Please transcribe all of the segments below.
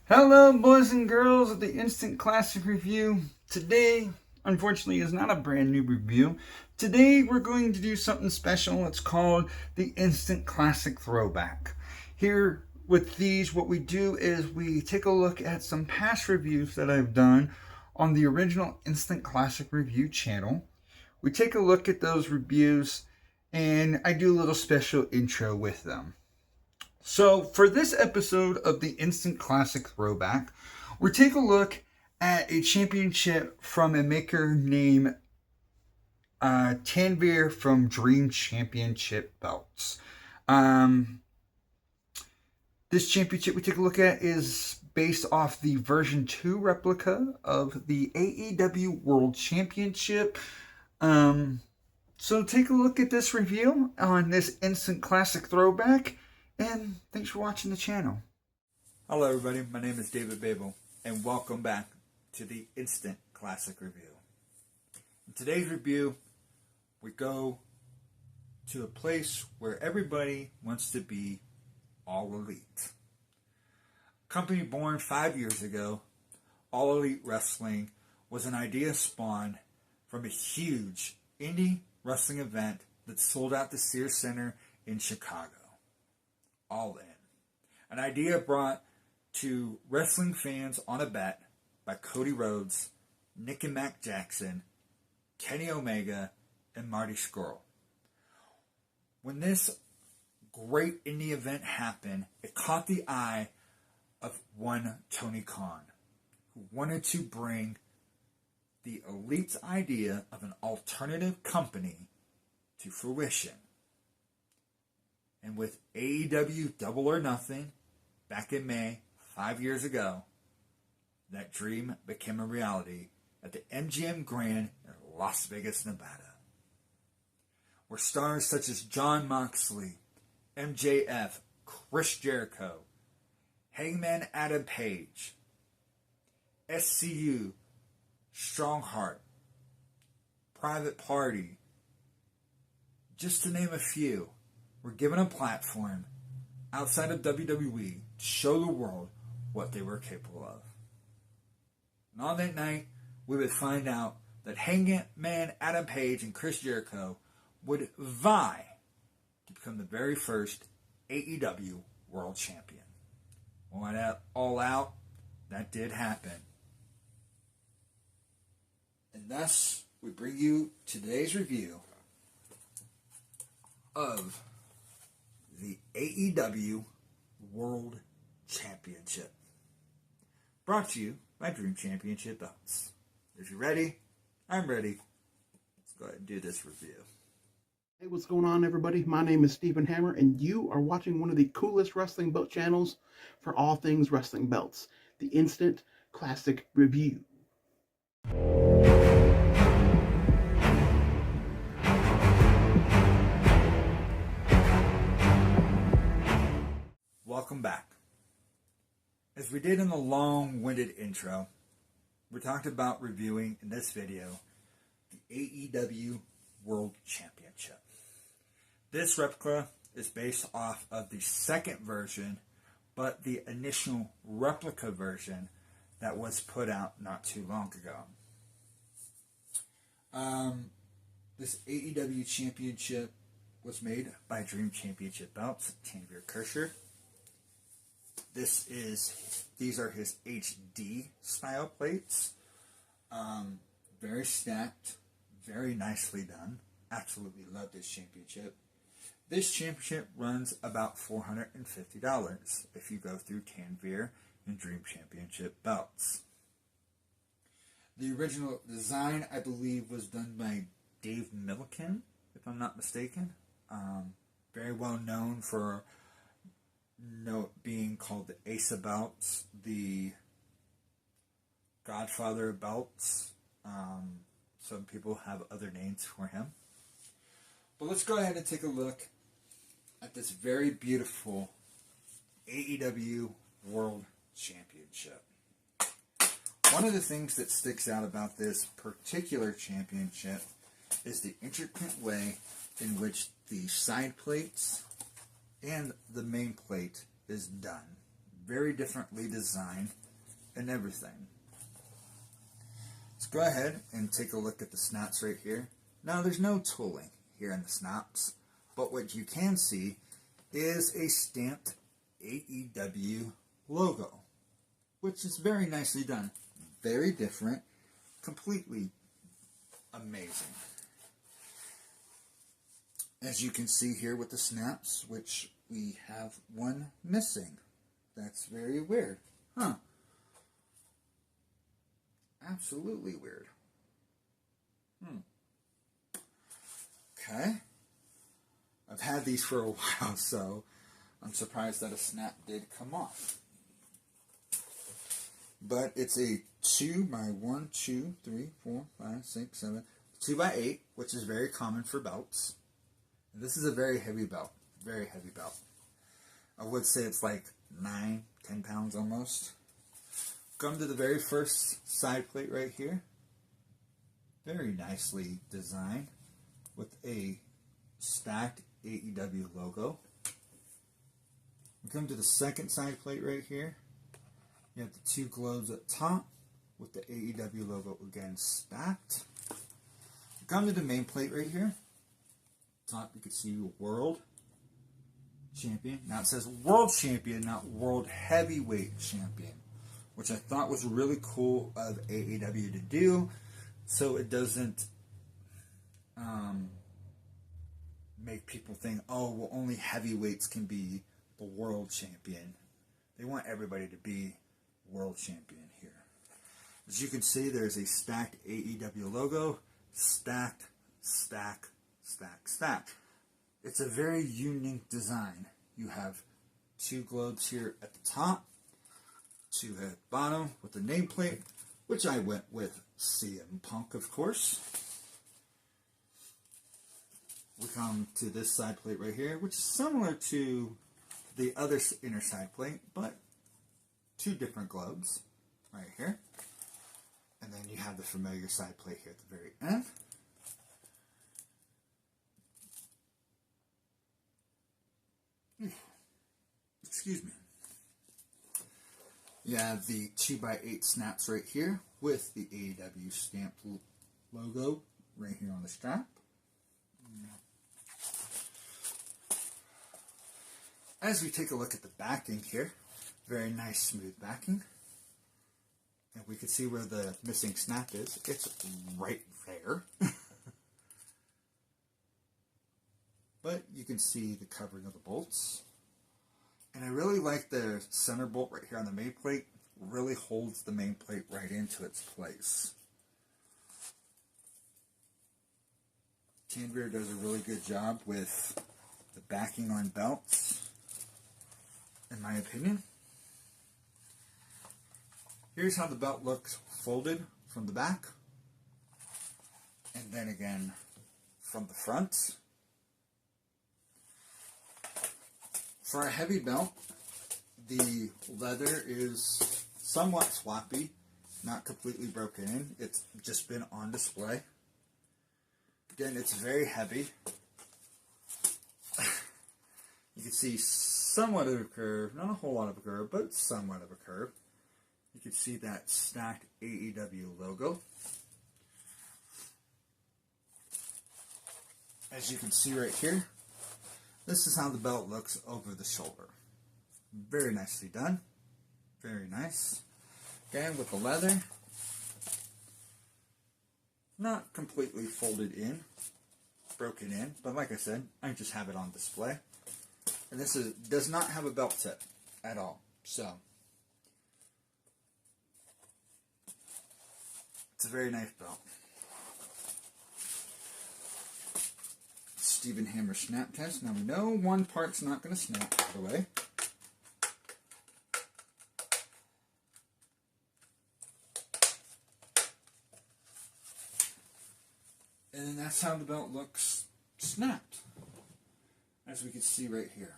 Hello, boys and girls of the Instant Classic Review. Today, unfortunately, is not a brand new review. Today, we're going to do something special. It's called the Instant Classic Throwback. Here with these, what we do is we take a look at some past reviews that I've done on the original Instant Classic Review channel. We take a look at those reviews and I do a little special intro with them. So, for this episode of the Instant Classic Throwback, we take a look at a championship from a maker named Tanvir from Dream Championship Belts. This championship we take a look at is based off the version 2 replica of the AEW World Championship. So take a look at this review on this Instant Classic Throwback. And thanks for watching the channel. Hello everybody, my name is David Babel, and welcome back to the Instant Classic Review. In today's review, we go to a place where everybody wants to be All Elite. A company born 5 years ago, All Elite Wrestling was an idea spawned from a huge indie wrestling event that sold out the Sears Center in Chicago. All In. An idea brought to wrestling fans on a bet by Cody Rhodes, Nick and Mac Jackson, Kenny Omega, and Marty Scurll. When this great indie event happened, it caught the eye of one Tony Khan, who wanted to bring the Elite's idea of an alternative company to fruition. And with AEW Double or Nothing, back in May, 5 years ago, that dream became a reality at the MGM Grand in Las Vegas, Nevada. Where stars such as Jon Moxley, MJF, Chris Jericho, Hangman Adam Page, SCU, Strongheart, Private Party, just to name a few, were given a platform outside of WWE to show the world what they were capable of. And on that night, we would find out that Hangman Adam Page and Chris Jericho would vie to become the very first AEW World Champion. When that all out, that did happen. And thus, we bring you today's review of the AEW World Championship. Brought to you by Dream Championship Belts. If you're ready, I'm ready. Let's go ahead and do this review. Hey, what's going on, everybody? My name is Stephen Hammer, and you are watching one of the coolest wrestling belt channels for all things wrestling belts, the Instant Classic Review. Welcome back. As we did in the long-winded intro, we talked about reviewing in this video the AEW World Championship. This replica is based off of the second version, but the initial replica version that was put out not too long ago. This AEW Championship was made by Dream Championship Belts, Tanvir Kirscher. These are his HD style plates. Very stacked, very nicely done. Absolutely love this championship. This championship runs about $450 if you go through Tanvir and Dream Championship Belts. The original design, I believe, was done by Dave Milliken, if I'm not mistaken. Very well known for being called the Ace of Belts, the Godfather of Belts. Some people have other names for him. But let's go ahead and take a look at this very beautiful AEW World Championship. One of the things that sticks out about this particular championship is the intricate way in which the side plates and the main plate is done. very differently designed and everything. Let's go ahead and take a look at the snaps right here. Now there's no tooling here in the snaps, but what you can see is a stamped AEW logo, which is very nicely done. Very different, completely amazing. As you can see here with the snaps, which we have one missing. That's very weird. Huh. Absolutely weird. Okay. I've had these for a while, so I'm surprised that a snap did come off. But it's a 2 by 1, 2, 3, 4, 5, 6, 7, 2 by 8, which is very common for belts. And this is a very heavy belt. Very heavy belt. I would say it's like 9, 10 pounds almost. Come to the very first side plate right here. Very nicely designed with a stacked AEW logo. We come to the second side plate right here. You have the 2 globes at top with the AEW logo again stacked. We come to the main plate right here. Top you can see World Champion. Now it says World Champion, not World Heavyweight Champion, which I thought was really cool of AEW to do, so it doesn't make people think, oh, well, only heavyweights can be the world champion. They want everybody to be world champion here. As you can see, there's a stacked AEW logo. Stacked, stack, stack, stack. It's a very unique design. You have 2 globes here at the top, 2 at the bottom with the nameplate, which I went with CM Punk, of course. We come to this side plate right here, which is similar to the other inner side plate, but 2 different globes right here. And then you have the familiar side plate here at the very end. Excuse me. You have the 2 by 8 snaps right here with the AEW stamped logo right here on the strap. As we take a look at the backing here, very nice smooth backing. And we can see where the missing snap is. It's right there. But you can see the covering of the bolts. And I really like the center bolt right here on the main plate. Really holds the main plate right into its place. Tanveer does a really good job with the backing on belts, in my opinion. Here's how the belt looks folded from the back. And then again from the front. For a heavy belt, the leather is somewhat sloppy, not completely broken in. It's just been on display. Again, it's very heavy. You can see somewhat of a curve, not a whole lot of a curve, but somewhat of a curve. You can see that stacked AEW logo. As you can see right here, this is how the belt looks over the shoulder. Very nicely done. Very nice. Again, with the leather, not completely folded in, broken in, but like I said, I just have it on display. And this does not have a belt tip at all. So, it's a very nice belt. Stephen Hammer snap test. Now we know one part's not going to snap all the way. And that's how the belt looks snapped, as we can see right here.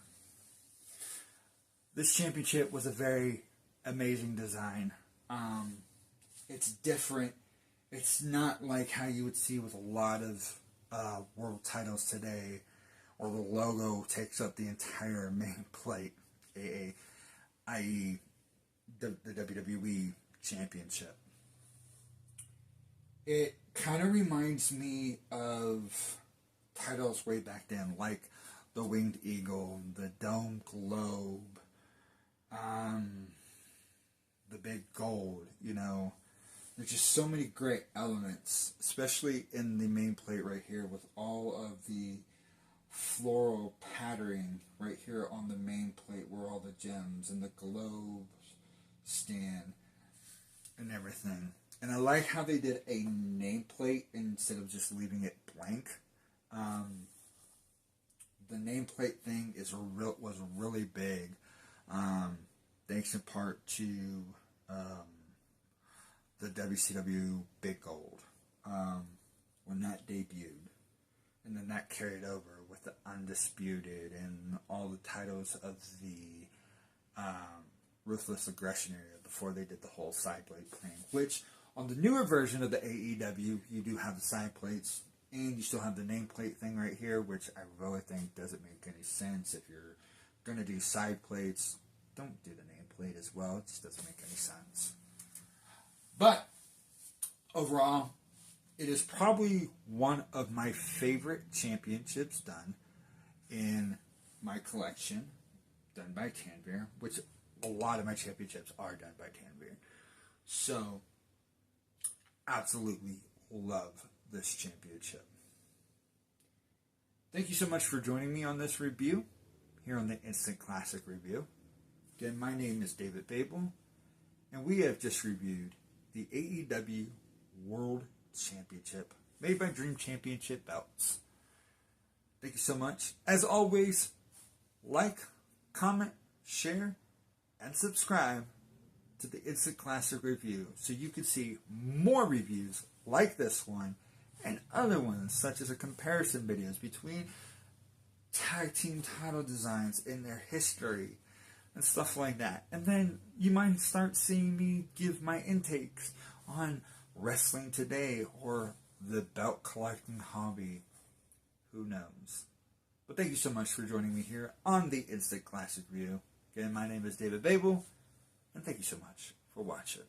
This championship was a very amazing design. It's different. It's not like how you would see with a lot of world titles today, or the logo takes up the entire main plate. i.e. the WWE Championship. It kind of reminds me of titles way back then, like the Winged Eagle, the Dome Globe, the Big Gold, There's just so many great elements, especially in the main plate right here with all of the floral patterning right here on the main plate where all the gems and the globes stand and everything. And I like how they did a nameplate instead of just leaving it blank. The nameplate thing was really big, thanks in part to the WCW Big Gold when that debuted, and then that carried over with the Undisputed and all the titles of the Ruthless Aggression area before they did the whole side plate thing, which on the newer version of the AEW, you do have the side plates, and you still have the nameplate thing right here, which I really think doesn't make any sense. If you're going to do side plates, don't do the nameplate as well. It just doesn't make any sense. But overall, it is probably one of my favorite championships done in my collection, done by Tanvir, which a lot of my championships are done by Tanvir. So, absolutely love this championship. Thank you so much for joining me on this review here on the Instant Classic Review. Again, my name is David Babel, and we have just reviewed the AEW World Championship made by Dream Championship Belts. Thank you so much. As always, like, comment, share, and subscribe to the Instant Classic Review so you can see more reviews like this one and other ones, such as a comparison videos between tag team title designs in their history and stuff like that. And then you might start seeing me give my intakes on wrestling today or the belt collecting hobby. Who knows? But thank you so much for joining me here on the Instant Classic Review. Again, my name is David Babel, and thank you so much for watching.